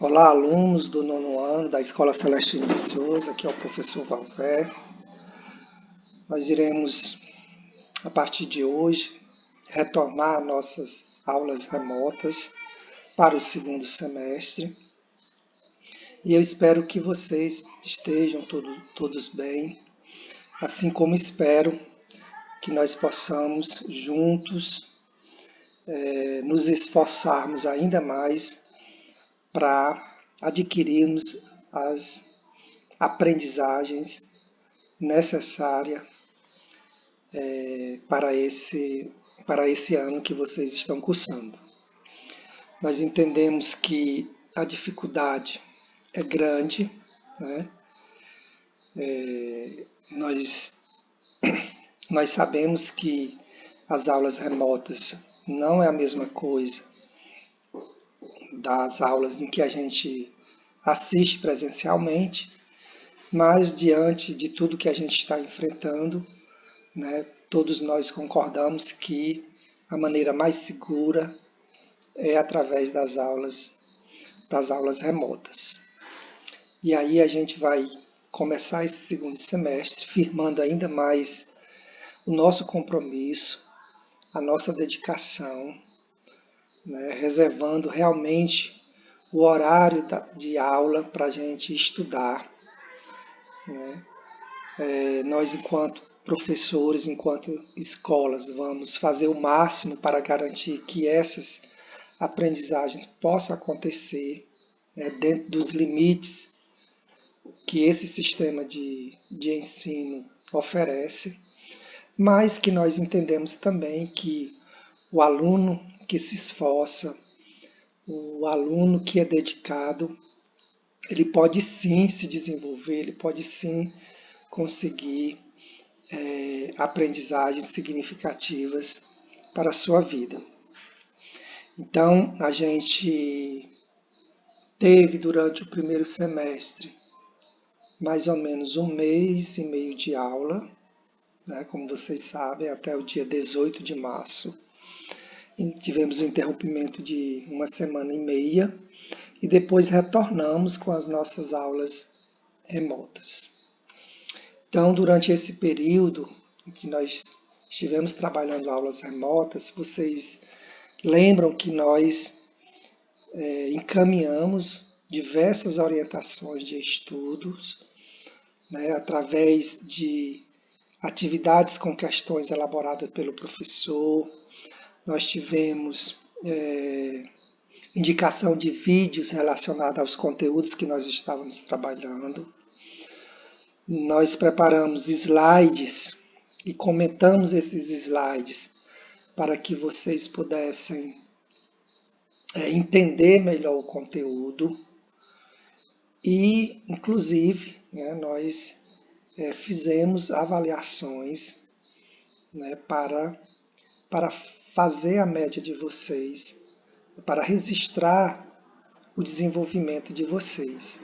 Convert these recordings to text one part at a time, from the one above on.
Olá, alunos do nono ano da Escola Celestino de Souza, aqui é o professor Valver. Nós iremos, a partir de hoje, retornar nossas aulas remotas para o segundo semestre. E eu espero que vocês estejam todos bem, assim como espero que nós possamos juntos nos esforçarmos ainda mais para adquirirmos as aprendizagens necessárias para esse ano que vocês estão cursando. Nós entendemos que a dificuldade é grande, né? Nós, nós sabemos que as aulas remotas não é a mesma coisa das aulas em que a gente assiste presencialmente, mas diante de tudo que a gente está enfrentando, né, todos nós concordamos que a maneira mais segura é através das aulas remotas. E aí a gente vai começar esse segundo semestre firmando ainda mais o nosso compromisso, a nossa dedicação, né, reservando realmente o horário de aula para a gente estudar. Né? Nós, enquanto professores, enquanto escolas, vamos fazer o máximo para garantir que essas aprendizagens possam acontecer, né, dentro dos limites que esse sistema de ensino oferece, mas que nós entendemos também que o aluno que se esforça, o aluno que é dedicado, ele pode sim se desenvolver, ele pode sim conseguir aprendizagens significativas para a sua vida. Então, a gente teve durante o primeiro semestre mais ou menos 1 mês e meio de aula, né, como vocês sabem, até o dia 18 de março. E tivemos um interrompimento de 1 semana e meia e depois retornamos com as nossas aulas remotas. Então, durante esse período em que nós estivemos trabalhando aulas remotas, vocês lembram que nós encaminhamos diversas orientações de estudos, né, através de atividades com questões elaboradas pelo professor. Nós tivemos indicação de vídeos relacionados aos conteúdos que nós estávamos trabalhando. Nós preparamos slides e comentamos esses slides para que vocês pudessem entender melhor o conteúdo e, inclusive, né, nós fizemos avaliações, né, para fazer a média de vocês, para registrar o desenvolvimento de vocês.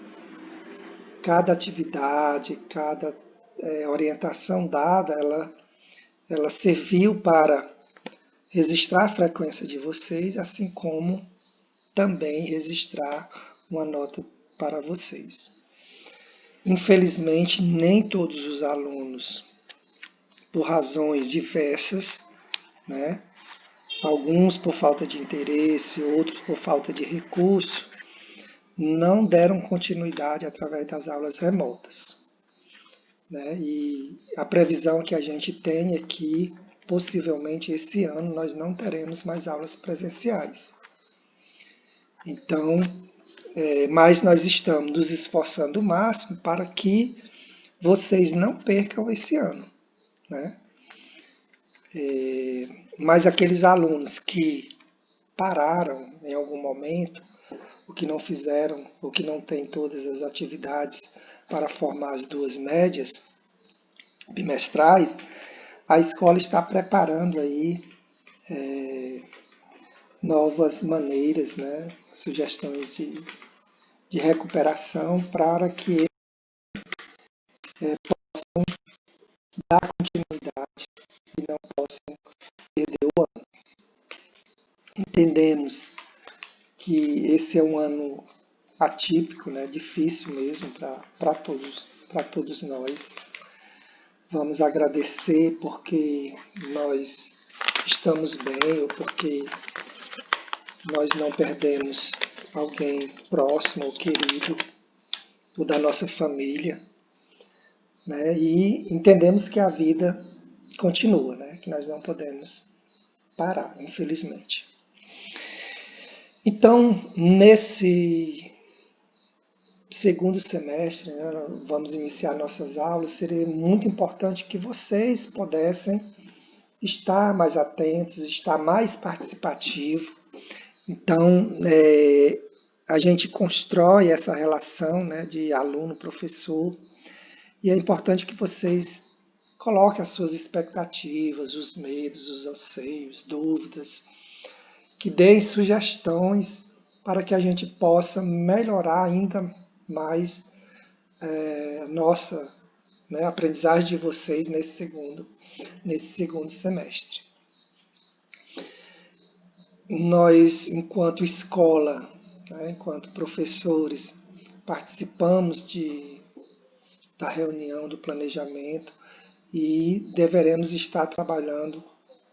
Cada atividade, cada orientação dada, ela serviu para registrar a frequência de vocês, assim como também registrar uma nota para vocês. Infelizmente, nem todos os alunos, por razões diversas, né, alguns por falta de interesse, outros por falta de recurso, não deram continuidade através das aulas remotas. Né? E a previsão que a gente tem é que, possivelmente, esse ano nós não teremos mais aulas presenciais. Então, mas nós estamos nos esforçando o máximo para que vocês não percam esse ano. Né? Mas aqueles alunos que pararam em algum momento, o que não fizeram, o que não tem todas as atividades para formar as 2 médias bimestrais, a escola está preparando aí novas maneiras, né, sugestões de recuperação para que possam dar continuidade e não possam perder o ano. Entendemos que esse é um ano atípico, né? Difícil mesmo para todos nós. Vamos agradecer porque nós estamos bem ou porque nós não perdemos alguém próximo ou querido ou da nossa família, né? E entendemos que a vida continua, né? Que nós não podemos parar, infelizmente. Então, nesse segundo semestre, né, vamos iniciar nossas aulas, seria muito importante que vocês pudessem estar mais atentos, estar mais participativo. Então, a gente constrói essa relação, né, de aluno-professor, e é importante que vocês coloquem as suas expectativas, os medos, os anseios, dúvidas, que deem sugestões para que a gente possa melhorar ainda mais nossa, né, aprendizagem de vocês nesse segundo semestre. Nós, enquanto escola, né, enquanto professores, participamos da reunião do planejamento e deveremos estar trabalhando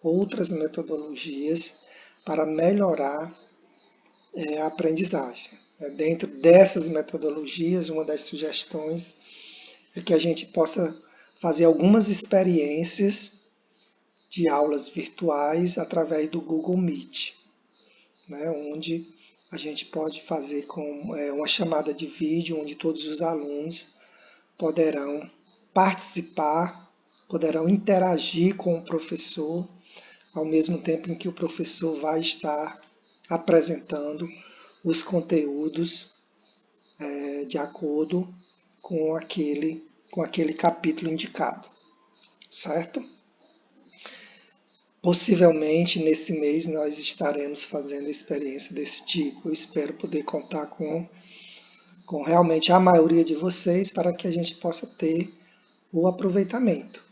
outras metodologias para melhorar a aprendizagem. Dentro dessas metodologias, uma das sugestões é que a gente possa fazer algumas experiências de aulas virtuais através do Google Meet, né, onde a gente pode fazer com uma chamada de vídeo, onde todos os alunos poderão participar, poderão interagir com o professor, ao mesmo tempo em que o professor vai estar apresentando os conteúdos de acordo com aquele capítulo indicado, certo? Possivelmente nesse mês nós estaremos fazendo experiência desse tipo. Eu espero poder contar com realmente a maioria de vocês para que a gente possa ter o aproveitamento.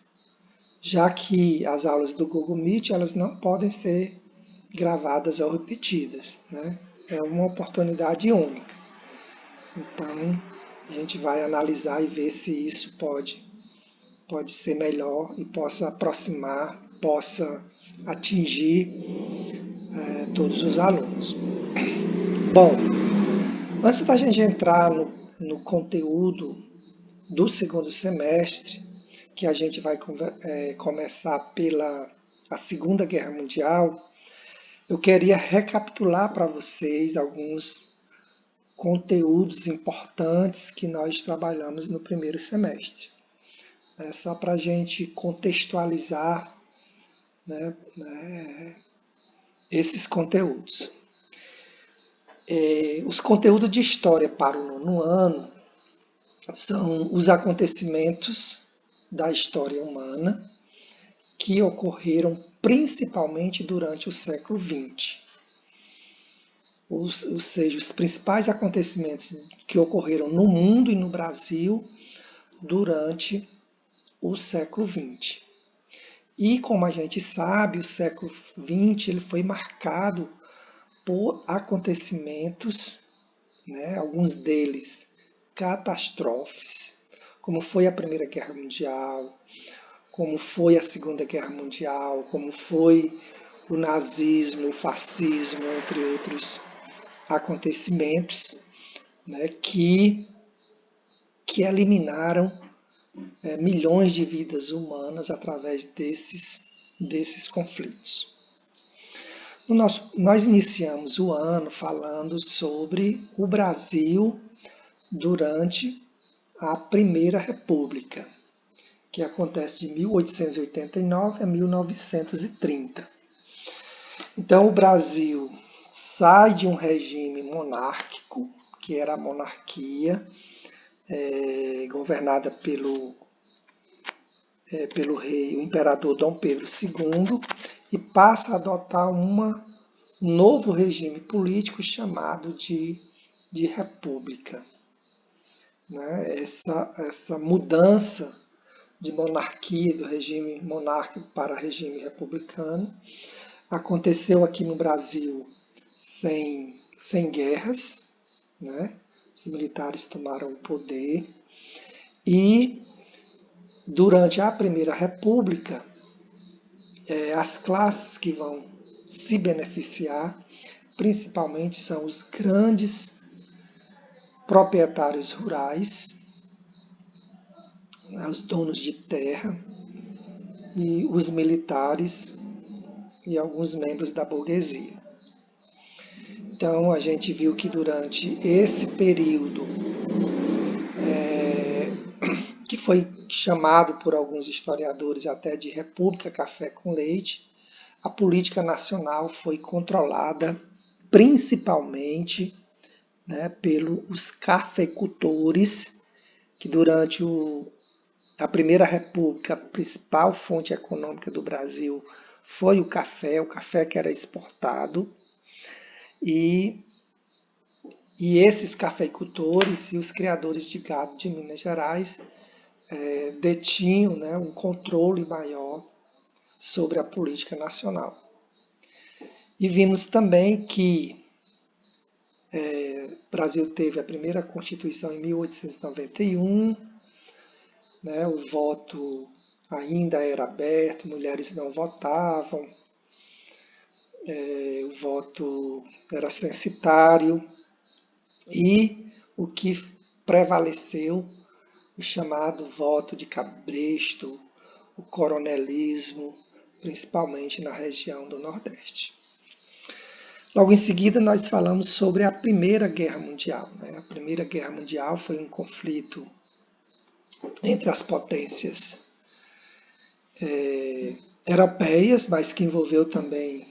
Já que as aulas do Google Meet elas não podem ser gravadas ou repetidas, né? É uma oportunidade única. Então a gente vai analisar e ver se isso pode ser melhor e possa aproximar, possa atingir todos os alunos. Bom, antes da gente entrar no conteúdo do segundo semestre, que a gente vai começar pela a Segunda Guerra Mundial, eu queria recapitular para vocês alguns conteúdos importantes que nós trabalhamos no primeiro semestre. Só para a gente contextualizar, né, esses conteúdos. Os conteúdos de história para o nono ano são os acontecimentos da história humana que ocorreram principalmente durante o século XX. Ou seja, os principais acontecimentos que ocorreram no mundo e no Brasil durante o século XX. E como a gente sabe, o século XX ele foi marcado por acontecimentos, né, alguns deles catástrofes, como foi a Primeira Guerra Mundial, como foi a Segunda Guerra Mundial, como foi o nazismo, o fascismo, entre outros acontecimentos, né, que eliminaram milhões de vidas humanas através desses conflitos. Nós iniciamos o ano falando sobre o Brasil durante a Primeira República, que acontece de 1889 a 1930. Então, o Brasil sai de um regime monárquico, que era a monarquia, governada pelo rei, o imperador Dom Pedro II, e passa a adotar um novo regime político chamado de república. Né? Essa mudança de monarquia, do regime monárquico para regime republicano, aconteceu aqui no Brasil sem guerras, né? os militares tomaram o poder e, durante a Primeira República, as classes que vão se beneficiar, principalmente, são os grandes proprietários rurais, os donos de terra, e os militares e alguns membros da burguesia. Então, a gente viu que durante esse período, que foi chamado por alguns historiadores até de República Café com Leite, a política nacional foi controlada principalmente, né, pelos cafeicultores, que durante a Primeira República, a principal fonte econômica do Brasil foi o café que era exportado, e esses cafeicultores e os criadores de gado de Minas Gerais detinham, né, um controle maior sobre a política nacional. E vimos também que o Brasil teve a primeira Constituição em 1891, né, o voto ainda era aberto, mulheres não votavam, o voto era censitário, e o que prevaleceu, o chamado voto de cabresto, o coronelismo, principalmente na região do Nordeste. Logo em seguida, nós falamos sobre a Primeira Guerra Mundial. A Primeira Guerra Mundial foi um conflito entre as potências europeias, mas que envolveu também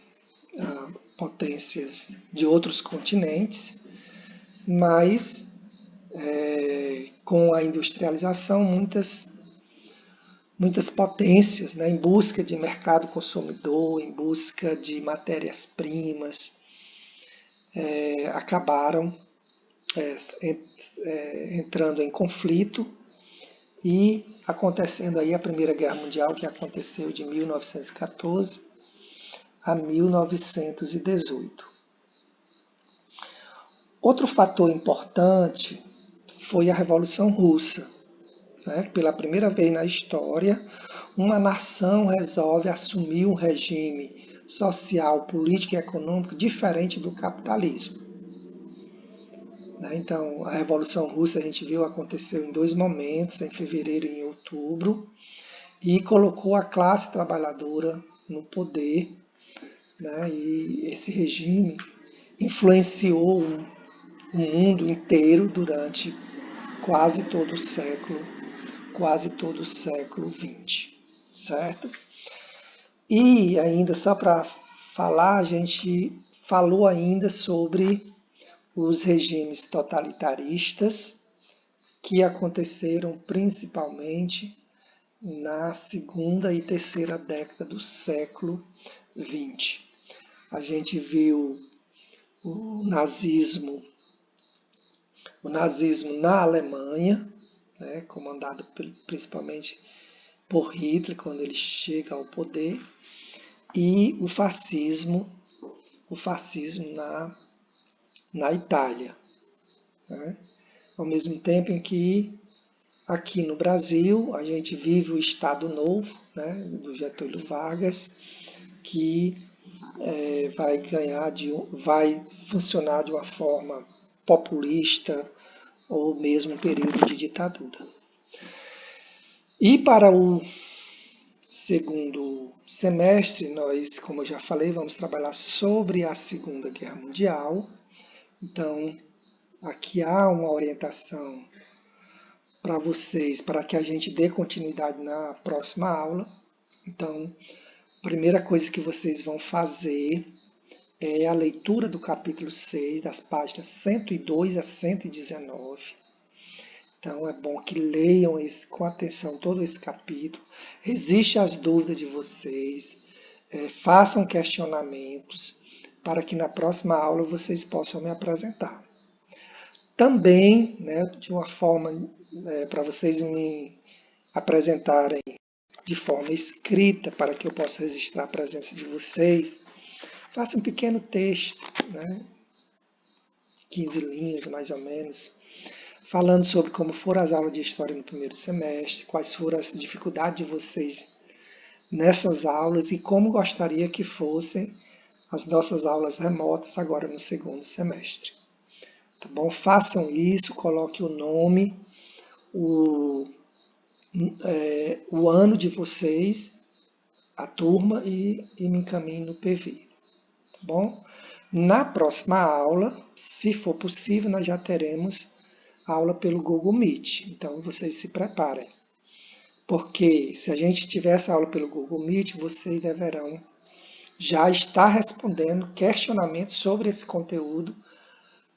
potências de outros continentes, mas com a industrialização, muitas potências, né, em busca de mercado consumidor, em busca de matérias-primas, acabaram entrando em conflito e acontecendo aí a Primeira Guerra Mundial, que aconteceu de 1914 a 1918. Outro fator importante foi a Revolução Russa. Pela primeira vez na história, uma nação resolve assumir um regime social, político e econômico diferente do capitalismo. Então, a Revolução Russa, a gente viu, aconteceu em 2 momentos, em fevereiro e em outubro, e colocou a classe trabalhadora no poder, e esse regime influenciou o mundo inteiro durante quase todo o século XX, certo? E ainda, só para falar, a gente falou ainda sobre os regimes totalitaristas que aconteceram principalmente na segunda e terceira década do século XX. A gente viu o nazismo na Alemanha, comandado principalmente por Hitler, quando ele chega ao poder, e o fascismo na Itália. Ao mesmo tempo em que aqui no Brasil a gente vive o Estado Novo, do Getúlio Vargas, que vai funcionar de uma forma populista ou mesmo um período de ditadura. E para o segundo semestre, nós, como eu já falei, vamos trabalhar sobre a Segunda Guerra Mundial. Então, aqui há uma orientação para vocês, para que a gente dê continuidade na próxima aula. Então, a primeira coisa que vocês vão fazer é a leitura do capítulo 6, das páginas 102 a 119. Então, é bom que leiam com atenção todo esse capítulo, resistam às dúvidas de vocês, façam questionamentos, para que na próxima aula vocês possam me apresentar. Também, de uma forma, para vocês me apresentarem de forma escrita, para que eu possa registrar a presença de vocês, faça um pequeno texto, 15 linhas mais ou menos, falando sobre como foram as aulas de História no primeiro semestre, quais foram as dificuldades de vocês nessas aulas e como gostaria que fossem as nossas aulas remotas agora no segundo semestre. Tá bom? Façam isso, coloque o nome, o ano de vocês, a turma e me encaminhe no PV. Tá bom? Na próxima aula, se for possível, nós já teremos aula pelo Google Meet. Então, vocês se preparem. Porque se a gente tiver essa aula pelo Google Meet, vocês deverão já estar respondendo questionamentos sobre esse conteúdo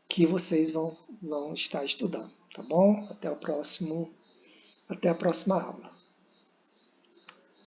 que vocês vão estar estudando. Tá bom? Até a próxima aula.